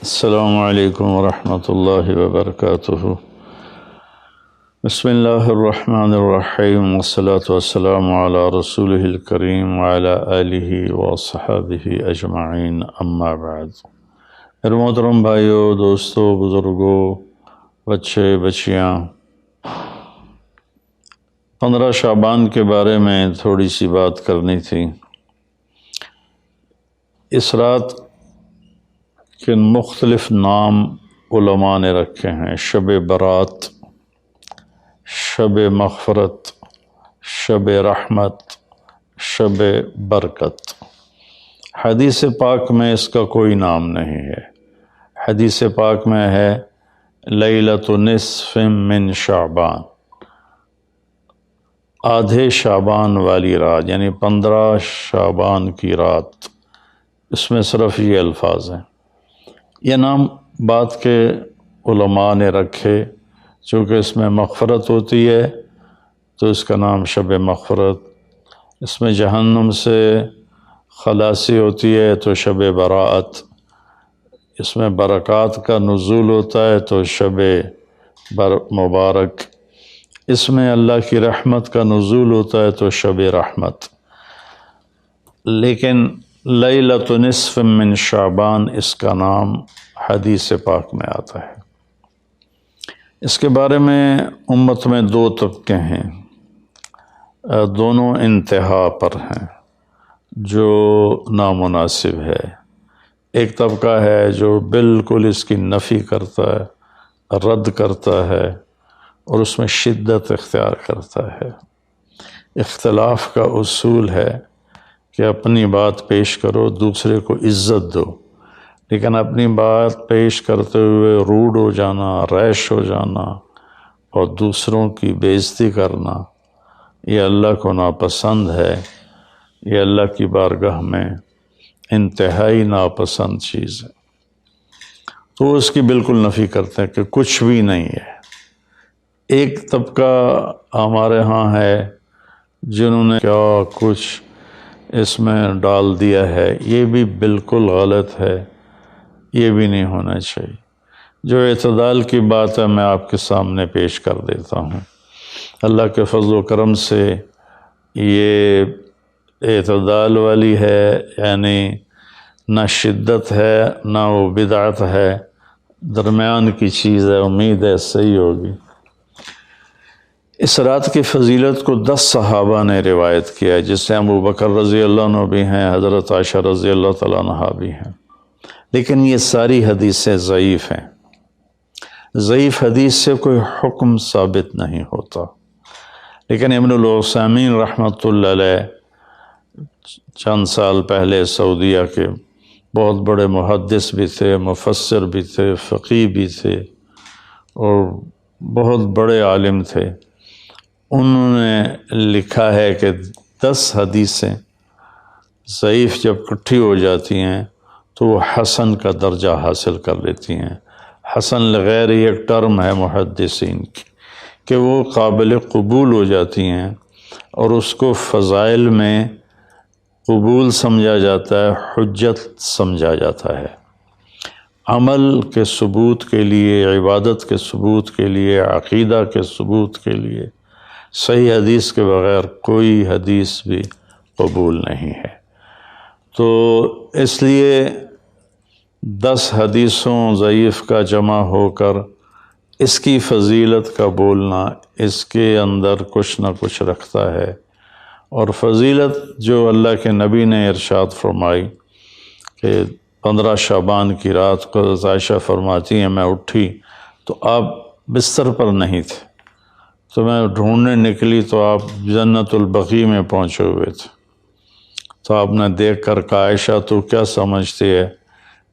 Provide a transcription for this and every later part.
السلام علیکم ورحمۃ اللہ وبرکاتہ۔ بسم اللہ الرحمن الرحیم والصلاة والسلام علی رسولہ الکریم وعلی آلہ وصحبہ اجمعین، اما بعد۔ میرے محترم بھائیوں، دوستوں، بزرگوں، بچے بچیاں، 15 شعبان کے بارے میں تھوڑی سی بات کرنی تھی۔ اس رات کے مختلف نام علماء نے رکھے ہیں: شب برات، شب مغفرت، شب رحمت، شب برکت۔ حدیث پاک میں اس کا کوئی نام نہیں ہے۔ حدیث پاک میں ہے لیلۃ نصف من شعبان، آدھے شعبان والی رات، یعنی 15 شعبان کی رات۔ اس میں صرف یہ الفاظ ہیں۔ یہ نام بعد کے علماء نے رکھے، چونکہ اس میں مغفرت ہوتی ہے تو اس کا نام شب مغفرت، اس میں جہنم سے خلاصی ہوتی ہے تو شب براءت، اس میں برکات کا نزول ہوتا ہے تو شب مبارک، اس میں اللہ کی رحمت کا نزول ہوتا ہے تو شب رحمت۔ لیکن لیلۃ نصف من شعبان اس کا نام حدیث پاک میں آتا ہے۔ اس کے بارے میں امت میں 2 طبقے ہیں، دونوں انتہا پر ہیں، جو نامناسب ہے۔ ایک طبقہ ہے جو بالکل اس کی نفی کرتا ہے، رد کرتا ہے اور اس میں شدت اختیار کرتا ہے۔ اختلاف کا اصول ہے کہ اپنی بات پیش کرو، دوسرے کو عزت دو، لیکن اپنی بات پیش کرتے ہوئے روڈ ہو جانا، ریش ہو جانا اور دوسروں کی بے عزتی کرنا، یہ اللہ کو ناپسند ہے۔ یہ اللہ کی بارگاہ میں انتہائی ناپسند چیز ہے۔ تو اس کی بالکل نفی کرتے ہیں کہ کچھ بھی نہیں ہے۔ ایک طبقہ ہمارے ہاں ہے جنہوں نے کیا کچھ اس میں ڈال دیا ہے، یہ بھی بالکل غلط ہے، یہ بھی نہیں ہونا چاہیے۔ جو اعتدال کی بات ہے میں آپ کے سامنے پیش کر دیتا ہوں۔ اللہ کے فضل و کرم سے یہ اعتدال والی ہے، یعنی نہ شدت ہے نہ وہ بدعت ہے، درمیان کی چیز ہے۔ امید ہے صحیح ہوگی۔ اس رات کی فضیلت کو 10 صحابہ نے روایت کیا ہے، جس سے ابو بکر رضی اللہ عنہ بھی ہیں، حضرت عائشہ رضی اللہ تعالیٰ عنہا بھی ہیں، لیکن یہ ساری حدیثیں ضعیف ہیں۔ ضعیف حدیث سے کوئی حکم ثابت نہیں ہوتا۔ لیکن ابن العثیمین رحمۃ اللہ علیہ چند سال پہلے سعودیہ کے بہت بڑے محدث بھی تھے، مفسر بھی تھے، فقیہ بھی تھے اور بہت بڑے عالم تھے۔ انہوں نے لکھا ہے کہ 10 حدیثیں ضعیف جب اکٹھی ہو جاتی ہیں تو وہ حسن کا درجہ حاصل کر لیتی ہیں۔ حسن لغیر ایک ٹرم ہے محدثین کی کہ وہ قابل قبول ہو جاتی ہیں اور اس کو فضائل میں قبول سمجھا جاتا ہے، حجت سمجھا جاتا ہے۔ عمل کے ثبوت کے لیے، عبادت کے ثبوت کے لیے، عقیدہ کے ثبوت کے لیے صحیح حدیث کے بغیر کوئی حدیث بھی قبول نہیں ہے۔ تو اس لیے 10 حدیثوں ضعیف کا جمع ہو کر اس کی فضیلت کا بولنا اس کے اندر کچھ نہ کچھ رکھتا ہے۔ اور فضیلت جو اللہ کے نبی نے ارشاد فرمائی کہ 15 شعبان کی رات کو حضرت عائشہ فرماتی ہیں میں اٹھی تو آپ بستر پر نہیں تھے، تو میں ڈھونڈنے نکلی تو آپ جنت البقیع میں پہنچے ہوئے تھے۔ تو آپ نے دیکھ کر کہا عائشہ تو کیا سمجھتی ہے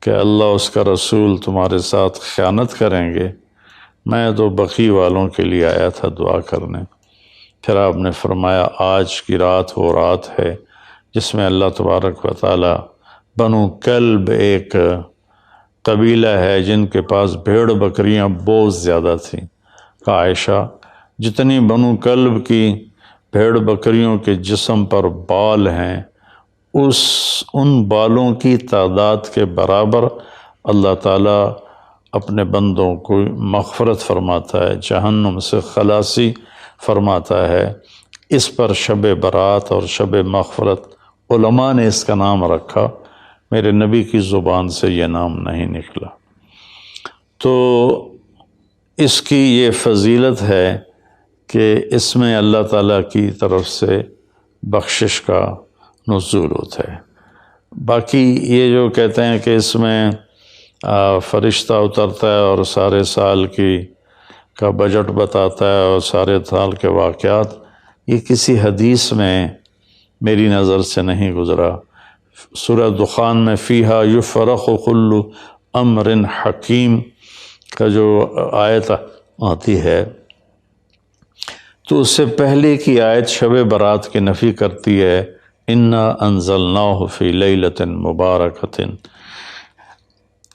کہ اللہ اس کا رسول تمہارے ساتھ خیانت کریں گے؟ میں تو بقیع والوں کے لیے آیا تھا دعا کرنے۔ پھر آپ نے فرمایا آج کی رات وہ رات ہے جس میں اللہ تبارک و تعالی بنو کلب ایک قبیلہ ہے جن کے پاس بھیڑ بکریاں بہت زیادہ تھیں، کہا عائشہ جتنی بنو کلب کی بھیڑ بکریوں کے جسم پر بال ہیں ان بالوں کی تعداد کے برابر اللہ تعالیٰ اپنے بندوں کو مغفرت فرماتا ہے، جہنم سے خلاصی فرماتا ہے۔ اس پر شب برات اور شب مغفرت علماء نے اس کا نام رکھا، میرے نبی کی زبان سے یہ نام نہیں نکلا۔ تو اس کی یہ فضیلت ہے کہ اس میں اللہ تعالیٰ کی طرف سے بخشش کا نزول ہوتا ہے۔ باقی یہ جو کہتے ہیں کہ اس میں فرشتہ اترتا ہے اور سارے سال کا بجٹ بتاتا ہے اور سارے سال کے واقعات، یہ کسی حدیث میں میری نظر سے نہیں گزرا۔ سورہ دخان میں فیہا یفرق کل امر حکیم کا جو آیت آتی ہے، تو اس سے پہلے کی آیت شب برات کی نفی کرتی ہے، انا انزلناہ فی لیلۃ مبارکۃ،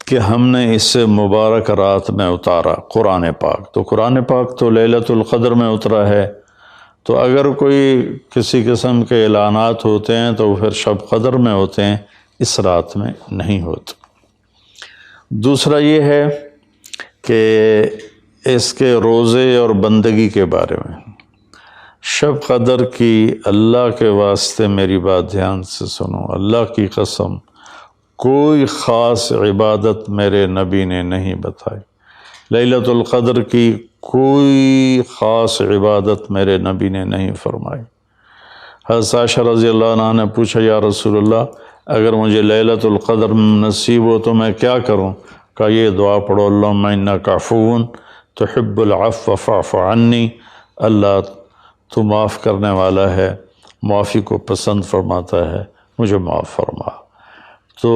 کہ ہم نے اس سے مبارک رات میں اتارا قرآن پاک۔ تو قرآن پاک تو لیلۃ القدر میں اترا ہے، تو اگر کوئی کسی قسم کے اعلانات ہوتے ہیں تو پھر شب قدر میں ہوتے ہیں، اس رات میں نہیں ہوتے۔ دوسرا یہ ہے کہ اس کے روزے اور بندگی کے بارے میں، شب قدر کی اللہ کے واسطے میری بات دھیان سے سنو، اللہ کی قسم کوئی خاص عبادت میرے نبی نے نہیں بتائی، لیلۃ القدر کی کوئی خاص عبادت میرے نبی نے نہیں فرمائی۔ حضرت عائشہ رضی اللہ عنہ نے پوچھا، یا رسول اللہ اگر مجھے لیلۃ القدر نصیب ہو تو میں کیا کروں؟ کہا یہ دعا پڑھو، اللہم انک عفو تحب العفو فاعف عنی، اللہ تو معاف کرنے والا ہے، معافی کو پسند فرماتا ہے، مجھے معاف فرما۔ تو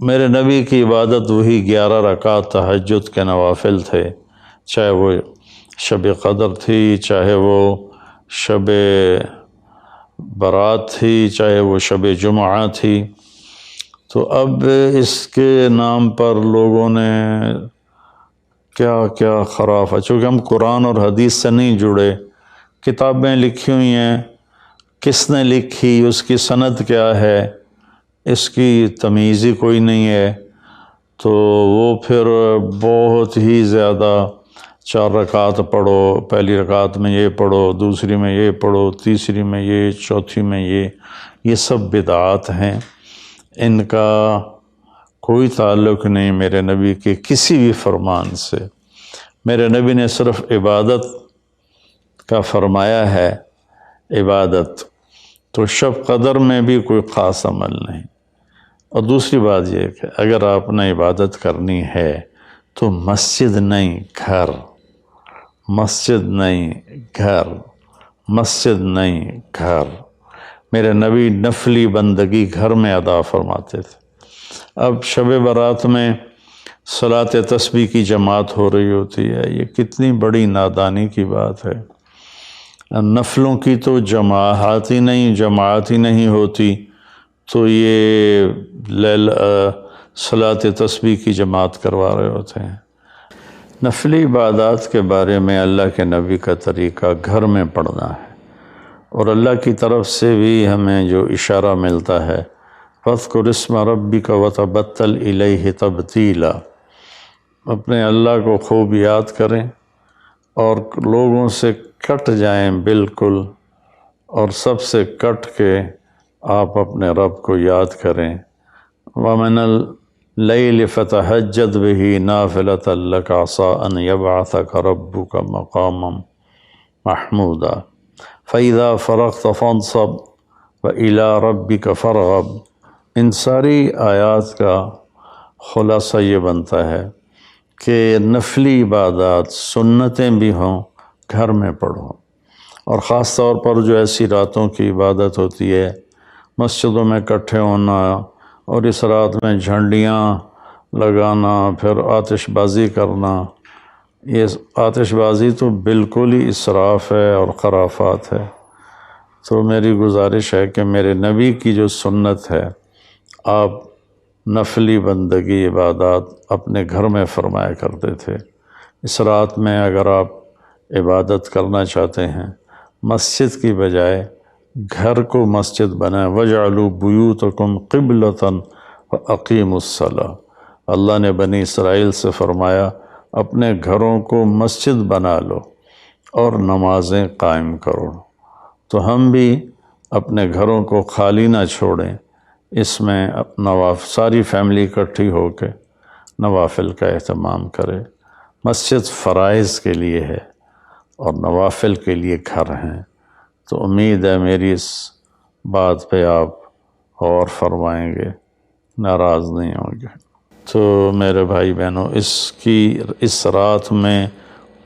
میرے نبی کی عبادت وہی 11 رکعت تہجد کے نوافل تھے، چاہے وہ شب قدر تھی، چاہے وہ شب برات تھی، چاہے وہ شب جمعہ تھی۔ تو اب اس کے نام پر لوگوں نے کیا کیا خرافہ، چونکہ ہم قرآن اور حدیث سے نہیں جڑے، کتابیں لکھی ہوئی ہیں، کس نے لکھی، اس کی سند کیا ہے، اس کی تمیز ہی کوئی نہیں ہے، تو وہ پھر بہت ہی زیادہ 4 رکعت پڑھو، پہلی رکعت میں یہ پڑھو، دوسری میں یہ پڑھو، تیسری میں یہ، چوتھی میں یہ سب بدعات ہیں، ان کا کوئی تعلق نہیں میرے نبی کے کسی بھی فرمان سے۔ میرے نبی نے صرف عبادت کا فرمایا ہے، عبادت، تو شب قدر میں بھی کوئی خاص عمل نہیں۔ اور دوسری بات یہ کہ اگر آپ نے عبادت کرنی ہے تو مسجد نہیں گھر، مسجد نہیں گھر، مسجد نہیں گھر۔ میرے نبی نفلی بندگی گھر میں ادا فرماتے تھے۔ اب شب برات میں صلاۃ تسبیح کی جماعت ہو رہی ہوتی ہے، یہ کتنی بڑی نادانی کی بات ہے۔ نفلوں کی تو جماعت ہی نہیں ہوتی، تو یہ صلاۃ تسبیح کی جماعت کروا رہے ہوتے ہیں۔ نفلی عبادات کے بارے میں اللہ کے نبی کا طریقہ گھر میں پڑھنا ہے، اور اللہ کی طرف سے بھی ہمیں جو اشارہ ملتا ہے، فَاذْكُرِ اسْمَ رَبِّكَ وَتَبَتَّلْ إِلَيْهِ تَبْتِيلًا، اپنے اللہ کو خوب یاد کریں اور لوگوں سے کٹ جائیں بالکل، اور سب سے کٹ کے آپ اپنے رب کو یاد کریں۔ وَمِنَ اللَّيْلِ فَتَهَجَّدْ بِهِ نَافِلَةً لَكَ عَسَىٰ أَن يَبْعَثَكَ رَبُّكَ مَقَامًا مَحْمُودًا فَإِذَا فَرَغْتَ فَانْصَبْ وَإِلَىٰ رَبِّكَ فَارْغَب۔ ان ساری آیات کا خلاصہ یہ بنتا ہے کہ نفلی عبادات سنتیں بھی ہوں گھر میں پڑھو، اور خاص طور پر جو ایسی راتوں کی عبادت ہوتی ہے، مسجدوں میں اکٹھے ہونا اور اس رات میں جھنڈیاں لگانا، پھر آتش بازی کرنا، یہ آتش بازی تو بالکل ہی اسراف ہے اور خرافات ہے۔ تو میری گزارش ہے کہ میرے نبی کی جو سنت ہے، آپ نفلی بندگی عبادات اپنے گھر میں فرمایا کرتے تھے۔ اس رات میں اگر آپ عبادت کرنا چاہتے ہیں، مسجد کی بجائے گھر کو مسجد بنائیں، وَاجْعَلُوا بُيُوتَكُمْ قِبْلَةً وَأَقِيمُوا الصَّلَاةَ، اللہ نے بنی اسرائیل سے فرمایا اپنے گھروں کو مسجد بنا لو اور نمازیں قائم کرو، تو ہم بھی اپنے گھروں کو خالی نہ چھوڑیں، اس میں ساری فیملی اکٹھی ہو کے نوافل کا اہتمام کرے۔ مسجد فرائض کے لیے ہے اور نوافل کے لیے گھر ہیں، تو امید ہے میری اس بات پہ آپ غور فرمائیں گے، ناراض نہیں ہوں گے۔ تو میرے بھائی بہنوں، اس رات میں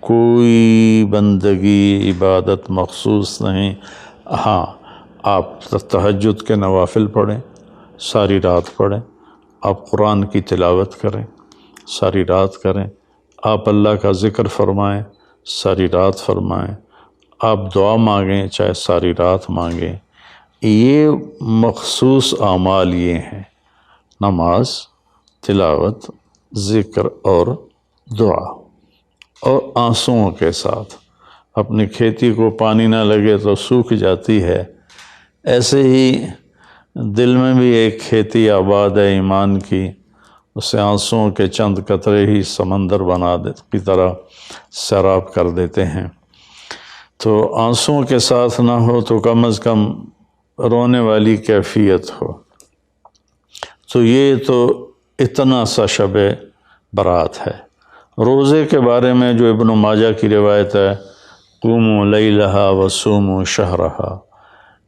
کوئی بندگی عبادت مخصوص نہیں۔ ہاں، آپ تہجد کے نوافل پڑھیں، ساری رات پڑھیں، آپ قرآن کی تلاوت کریں، ساری رات کریں، آپ اللہ کا ذکر فرمائیں، ساری رات فرمائیں، آپ دعا مانگیں چاہے ساری رات مانگیں۔ یہ مخصوص اعمال یہ ہیں: نماز، تلاوت، ذکر اور دعا، اور آنسوؤں کے ساتھ۔ اپنی کھیتی کو پانی نہ لگے تو سوکھ جاتی ہے، ایسے ہی دل میں بھی ایک کھیتی آباد ہے ایمان کی، اسے آنسوؤں کے چند قطرے ہی سمندر کی طرح سیراب کر دیتے ہیں۔ تو آنسوؤں کے ساتھ نہ ہو تو کم از کم رونے والی کیفیت ہو۔ تو یہ تو اتنا سا شب برات ہے۔ روزے کے بارے میں جو ابن ماجہ کی روایت ہے، قوموا لیلہا وصوموا شہرہا،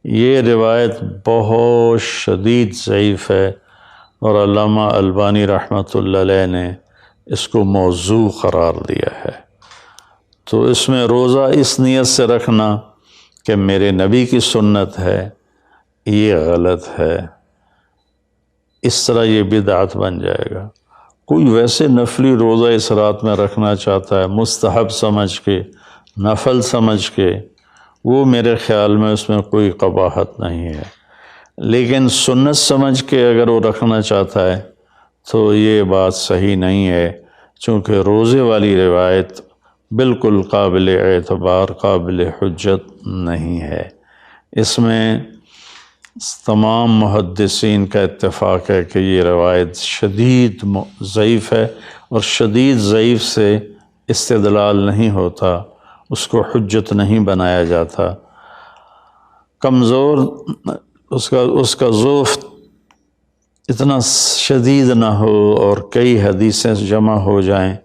یہ روایت بہت شدید ضعیف ہے، اور علامہ البانی رحمۃ اللہ علیہ نے اس کو موضوع قرار دیا ہے۔ تو اس میں روزہ اس نیت سے رکھنا کہ میرے نبی کی سنت ہے، یہ غلط ہے، اس طرح یہ بدعت بن جائے گا۔ کوئی ویسے نفلی روزہ اس رات میں رکھنا چاہتا ہے مستحب سمجھ کے، نفل سمجھ کے، وہ میرے خیال میں اس میں کوئی قباحت نہیں ہے، لیکن سنت سمجھ کے اگر وہ رکھنا چاہتا ہے تو یہ بات صحیح نہیں ہے، چونکہ روزے والی روایت بالکل قابل اعتبار، قابل حجت نہیں ہے۔ اس میں تمام محدثین کا اتفاق ہے کہ یہ روایت شدید ضعیف ہے، اور شدید ضعیف سے استدلال نہیں ہوتا، اس کو حجت نہیں بنایا جاتا۔ کمزور اس کا ضعف اتنا شدید نہ ہو اور کئی حدیثیں جمع ہو جائیں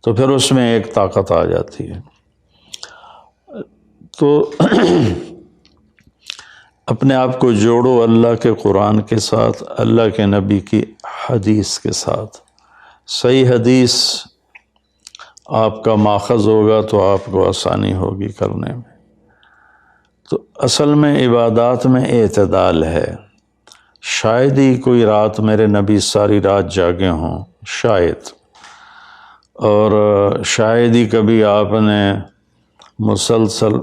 تو پھر اس میں ایک طاقت آ جاتی ہے۔ تو اپنے آپ کو جوڑو اللہ کے قرآن کے ساتھ، اللہ کے نبی کی حدیث کے ساتھ۔ صحیح حدیث آپ کا ماخذ ہوگا تو آپ کو آسانی ہوگی کرنے میں۔ تو اصل میں عبادات میں اعتدال ہے۔ شاید ہی کوئی رات میرے نبی ساری رات جاگے ہوں، شاید، اور شاید ہی کبھی آپ نے مسلسل،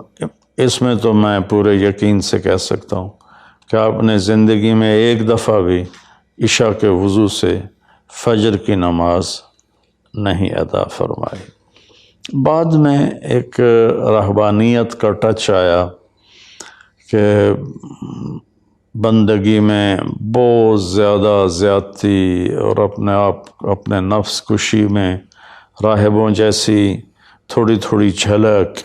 اس میں تو میں پورے یقین سے کہہ سکتا ہوں کہ آپ نے زندگی میں ایک دفعہ بھی عشاء کے وضو سے فجر کی نماز نہیں ادا فرمائی۔ بعد میں ایک رہبانیت کا ٹچ آیا کہ بندگی میں بہت زیادہ زیادتی اور اپنے نفس کشی میں راہبوں جیسی تھوڑی تھوڑی جھلک۔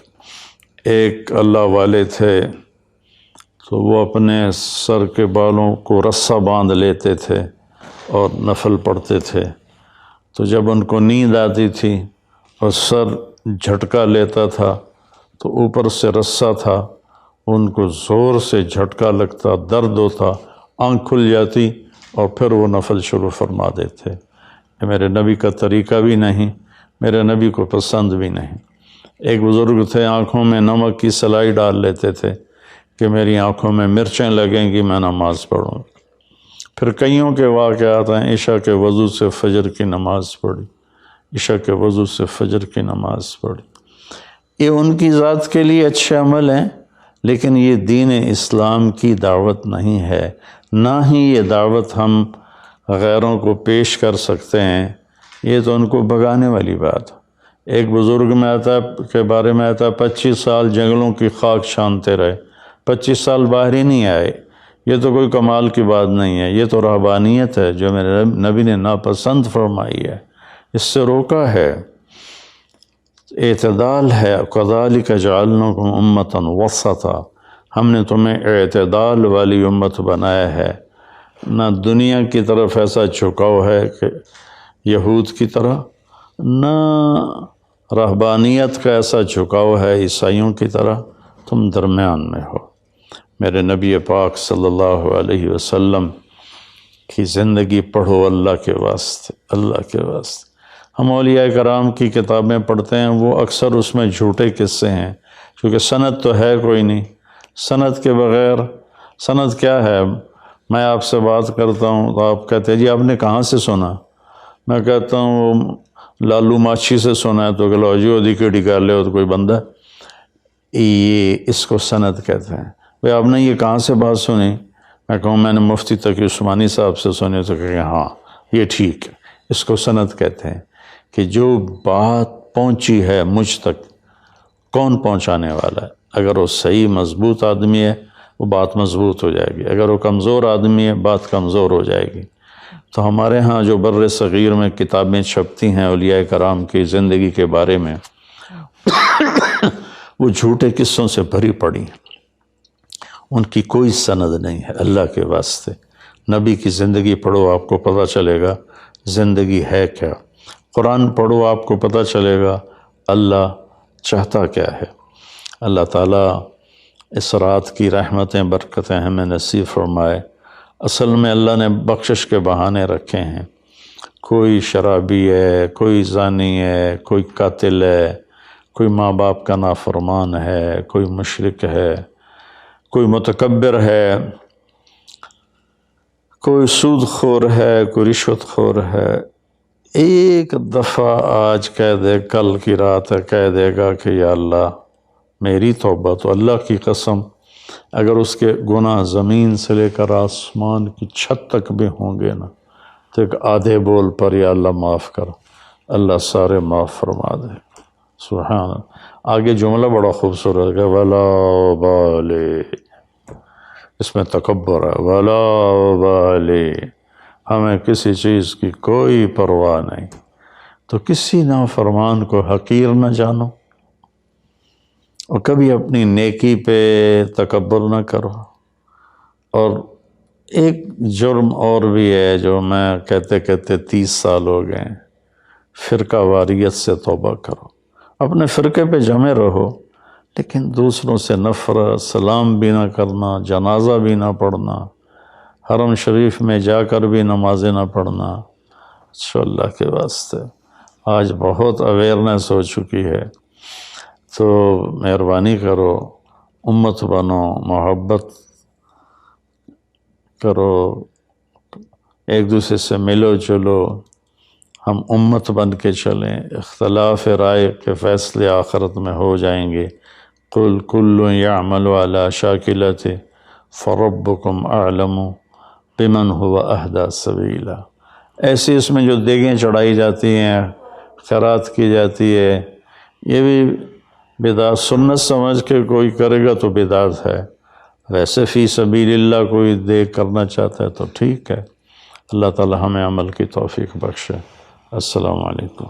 ایک اللہ والے تھے تو وہ اپنے سر کے بالوں کو رسہ باندھ لیتے تھے اور نفل پڑھتے تھے، تو جب ان کو نیند آتی تھی اور سر جھٹکا لیتا تھا تو اوپر سے رسہ تھا، ان کو زور سے جھٹکا لگتا، درد ہوتا، آنکھ کھل جاتی اور پھر وہ نفل شروع فرما دیتے۔ یہ میرے نبی کا طریقہ بھی نہیں، میرے نبی کو پسند بھی نہیں۔ ایک بزرگ تھے، آنکھوں میں نمک کی سلائی ڈال لیتے تھے کہ میری آنکھوں میں مرچیں لگیں گی میں نماز پڑھوں۔ پھر کئیوں کے واقعات ہیں، عشاء کے وضو سے فجر کی نماز پڑھی، عشاء کے وضو سے فجر کی نماز پڑھی۔ یہ ان کی ذات کے لیے اچھے عمل ہیں، لیکن یہ دین اسلام کی دعوت نہیں ہے، نہ ہی یہ دعوت ہم غیروں کو پیش کر سکتے ہیں، یہ تو ان کو بھگانے والی بات۔ ایک بزرگ میں کے بارے میں آتا ہے 25 سال جنگلوں کی خاک چھانتے رہے، 25 سال باہر ہی نہیں آئے، یہ تو کوئی کمال کی بات نہیں ہے، یہ تو رہبانیت ہے جو میرے نبی نے ناپسند فرمائی ہے، اس سے روکا ہے۔ اعتدال ہے، کذالک جعلناکم امۃ وسطا، ہم نے تمہیں اعتدال والی امت بنایا ہے، نہ دنیا کی طرف ایسا جھکاؤ ہے کہ یہود کی طرح، نہ رہبانیت کا ایسا جھکاؤ ہے عیسائیوں کی طرح، تم درمیان میں ہو۔ میرے نبی پاک صلی اللہ علیہ وسلم کی زندگی پڑھو اللہ کے واسطے، اللہ کے واسطے۔ ہم اولیاء کرام کی کتابیں پڑھتے ہیں، وہ اکثر اس میں جھوٹے قصے ہیں، کیونکہ سند تو ہے کوئی نہیں۔ سند کے بغیر، سند کیا ہے؟ میں آپ سے بات کرتا ہوں تو آپ کہتے ہیں جی آپ نے کہاں سے سنا؟ میں کہتا ہوں وہ لالو ماچھی سے سنا ہے، تو کہ لو جی ادھی کے ڈکالے ہو تو کوئی بندہ، یہ اس کو سند کہتے ہیں۔ بھئی آپ نے یہ کہاں سے بات سنی؟ میں کہوں میں نے مفتی تقی عثمانی صاحب سے سنی، تو کہ ہاں یہ ٹھیک ہے، اس کو سند کہتے ہیں کہ جو بات پہنچی ہے مجھ تک، کون پہنچانے والا ہے؟ اگر وہ صحیح مضبوط آدمی ہے وہ بات مضبوط ہو جائے گی، اگر وہ کمزور آدمی ہے بات کمزور ہو جائے گی۔ تو ہمارے ہاں جو بر صغیر میں کتابیں چھپتی ہیں اولیاء کرام کی زندگی کے بارے میں، وہ جھوٹے قصوں سے بھری پڑی ہیں، ان کی کوئی سند نہیں ہے۔ اللہ کے واسطے نبی کی زندگی پڑھو، آپ کو پتہ چلے گا زندگی ہے کیا۔ قرآن پڑھو، آپ کو پتہ چلے گا اللہ چاہتا کیا ہے۔ اللہ تعالیٰ اس رات کی رحمتیں برکتیں ہمیں نصیب فرمائے۔ اصل میں اللہ نے بخشش کے بہانے رکھے ہیں، کوئی شرابی ہے، کوئی زانی ہے، کوئی قاتل ہے، کوئی ماں باپ کا نافرمان ہے، کوئی مشرک ہے، کوئی متکبر ہے، کوئی سود خور ہے، کوئی رشوت خور ہے۔ ایک دفعہ آج کہہ دے، کل کی رات ہے کہہ دے گا کہ یا اللہ میری توبہ، تو اللہ کی قسم اگر اس کے گناہ زمین سے لے کر آسمان کی چھت تک بھی ہوں گے نا، تو ایک آدھے بول پر یا اللہ معاف کر، اللہ سارے معاف فرما دے۔ سبحان اللہ۔ آگے جملہ بڑا خوبصورت ہے، ولا بالِ، اس میں تکبر ہے، ولا بالِ، ہمیں کسی چیز کی کوئی پرواہ نہیں۔ تو کسی نافرمان کو حقیر نہ جانو، اور کبھی اپنی نیکی پہ تکبر نہ کرو۔ اور ایک جرم اور بھی ہے جو میں کہتے کہتے 30 سال ہو گئے، فرقہ واریت سے توبہ کرو۔ اپنے فرقے پہ جمے رہو، لیکن دوسروں سے نفرت، سلام بھی نہ کرنا، جنازہ بھی نہ پڑھنا، حرم شریف میں جا کر بھی نمازیں نہ پڑھنا۔ اچھا اللہ کے واسطے آج بہت اویئرنیس ہو چکی ہے، تو مہربانی کرو، امت بنو، محبت کرو، ایک دوسرے سے ملو جلو، ہم امت بن کے چلیں۔ اختلاف رائے کے فیصلے آخرت میں ہو جائیں گے۔ قل کل یعمل علی شاکلتہ فربکم اعلم بمن هو اہدی سبیلا۔ ایسی اس میں جو دیگیں چڑھائی جاتی ہیں، خیرات کی جاتی ہے، یہ بھی بدعت، سنت سمجھ کے کوئی کرے گا تو بدعت ہے، ویسے فی سبیل اللہ کوئی دیگ کرنا چاہتا ہے تو ٹھیک ہے۔ اللہ تعالی ہمیں عمل کی توفیق بخشے۔ السلام علیکم۔